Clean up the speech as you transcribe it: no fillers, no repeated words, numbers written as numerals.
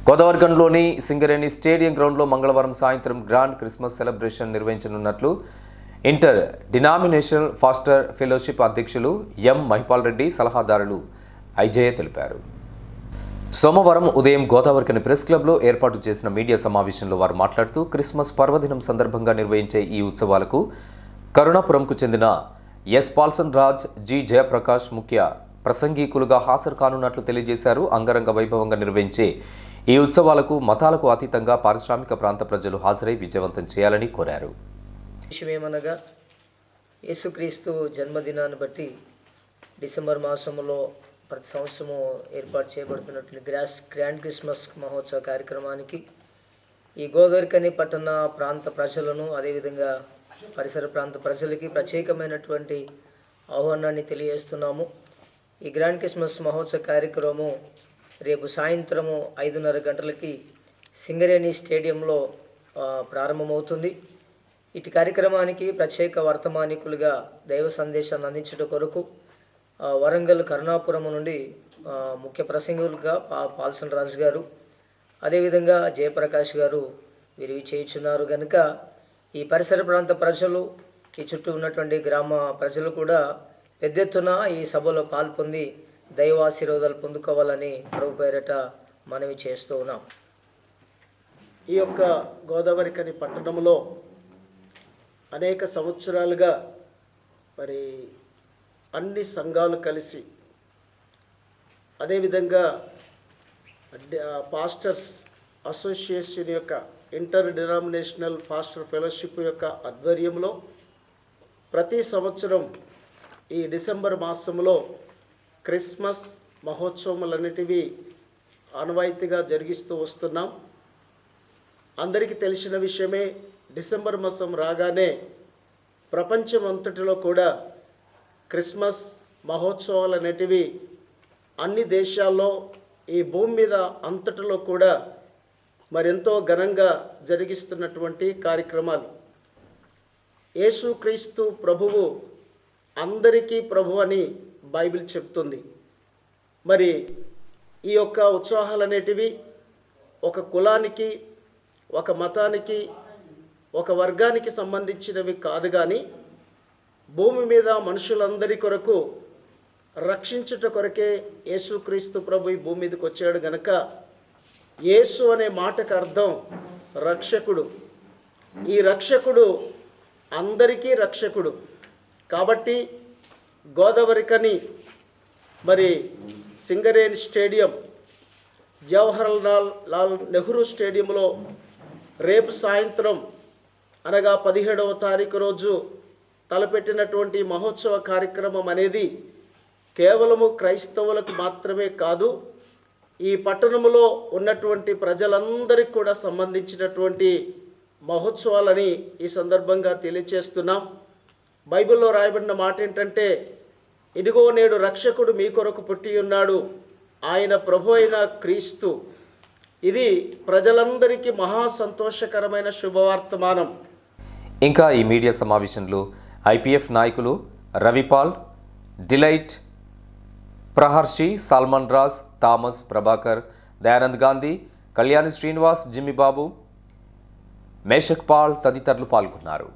గోదావరిఖండ్లోని Singareni stadium గ్రౌండ్లో మంగళవారం సాయంత్రం గ్రాండ్ క్రిస్మస్ సెలబ్రేషన్ నిర్వహించనున్నట్లు ఇంటర్ డినామినేషనల్ ఫాస్టర్ ఫెలోషిప్ అధ్యక్షులు ఎం మహిపాల్ రెడ్డి సలహాదారులు ఐజయ తెలిపారు. సోమవారం ఉదయం గోదావరిఖని ప్రెస్ క్లబ్లో ఏర్పాటు చేసిన మీడియా సమావేశంలో వారు మాట్లాడుతూ క్రిస్మస్ పర్వదినం సందర్భంగా నిర్వహించే ఈ ఉత్సవాలకు కరుణాపురంకు చెందిన ఎస్ పాల్సన్ రాజ్, జి జయప్రకాష్ ముఖ్య ప్రసంగికులుగా హాజరు కానున్నట్లు తెలియజేశారు. అంగరంగ వైభవంగా నిర్వహించే ఈ ఉత్సవాలకు మతాలకు అతీతంగా పారిశ్రామిక ప్రాంత ప్రజలు హాజరై విజయవంతం చేయాలని కోరారు. విషయమనగా యేసుక్రీస్తు జన్మదినాన్ని బట్టి డిసెంబర్ మాసంలో ప్రతి సంవత్సరము ఏర్పాటు చేయబడుతున్నట్లు గ్రాండ్ క్రిస్మస్ మహోత్సవ కార్యక్రమానికి ఈ గోదావరిఖని పట్టణ ప్రాంత ప్రజలను అదేవిధంగా పరిసర ప్రాంత ప్రజలకి ప్రత్యేకమైనటువంటి ఆహ్వానాన్ని తెలియజేస్తున్నాము. ఈ గ్రాండ్ క్రిస్మస్ మహోత్సవ కార్యక్రమం రేపు సాయంత్రము 5:30 గంటలకి సింగరేణి స్టేడియంలో ప్రారంభమవుతుంది. ఇటు కార్యక్రమానికి ప్రత్యేక వర్తమానికులుగా దైవ సందేశాన్ని అందించడం కొరకు వరంగల్ కరుణాపురం నుండి ముఖ్య ప్రసంగులుగా పాల్సన్ రాజు గారు, అదేవిధంగా జయప్రకాష్ గారు వీరు చేయుచున్నారు. కనుక ఈ పరిసర ప్రాంత ప్రజలు, ఈ చుట్టూ ఉన్నటువంటి గ్రామ ప్రజలు కూడా పెద్ద ఎత్తున ఈ సభలో పాల్పొంది దైవాశీర్వాదాలు పొందుకోవాలని ప్రభు పేరట మనవి చేస్తూ ఉన్నాం. ఈ యొక్క గోదావరిఖని పట్టణంలో అనేక సంవత్సరాలుగా మరి అన్ని సంఘాలు కలిసి, అదేవిధంగా పాస్టర్స్ అసోసియేషన్ యొక్క ఇంటర్ డినామినేషనల్ ఫాస్టర్ ఫెలోషిప్ యొక్క ఆధ్వర్యంలో ప్రతి సంవత్సరం ఈ డిసెంబర్ మాసంలో క్రిస్మస్ మహోత్సవములన్నిటివి ఆనవాయితీగా జరిగిస్తూ వస్తున్నాం. అందరికీ తెలిసిన విషయమే, డిసెంబర్ మాసం రాగానే ప్రపంచం అంతటిలో కూడా క్రిస్మస్ మహోత్సవాలు అనేటివి అన్ని దేశాల్లో, ఈ భూమి మీద అంతటిలో కూడా మరెంతో ఘనంగా జరిగిస్తున్నటువంటి కార్యక్రమాలు. యేసుక్రీస్తు ప్రభువు అందరికీ ప్రభు అని బైబిల్ చెప్తుంది. మరి ఈ యొక్క ఉత్సాహాలు అనేటివి ఒక కులానికి, ఒక మతానికి, ఒక వర్గానికి సంబంధించినవి కాదు, కానీ భూమి మీద మనుషులందరి కొరకు రక్షించుట కొరకే యేసుక్రీస్తు ప్రభు ఈ భూమి మీదకి వచ్చాడు. గనక యేసు అనే మాటకు అర్థం రక్షకుడు. ఈ రక్షకుడు అందరికీ రక్షకుడు. కాబట్టి గోదావరిఖని మరి సింగరేణి స్టేడియం, జవహర్ లాల్ నెహ్రూ స్టేడియంలో రేపు సాయంత్రం అనగా 17వ తారీఖు రోజు తలపెట్టినటువంటి మహోత్సవ కార్యక్రమం అనేది కేవలము క్రైస్తవులకు మాత్రమే కాదు, ఈ పట్టణంలో ఉన్నటువంటి ప్రజలందరికీ కూడా సంబంధించినటువంటి మహోత్సవాలని ఈ సందర్భంగా తెలియచేస్తున్నాం. బైబిల్లో రాయబడిన మాట ఏంటంటే, ఇదిగో నేడు రక్షకుడు మీ కొరకు పుట్టి ఉన్నాడు, ఆయన ప్రభు అయిన క్రీస్తు. ఇది ప్రజలందరికీ మహా సంతోషకరమైన శుభవర్తమానం. ఇంకా ఈ మీడియా సమావేశంలో ఐపీఎఫ్ నాయకులు రవిపాల్, డిలైట్, ప్రహర్షి, సల్మాన్ రాజ్, థామస్, ప్రభాకర్, దయానంద్ గాంధీ, కళ్యాణి శ్రీనివాస్, జిమ్మి బాబు, మేషక్ పాల్ తదితరులు పాల్గొన్నారు.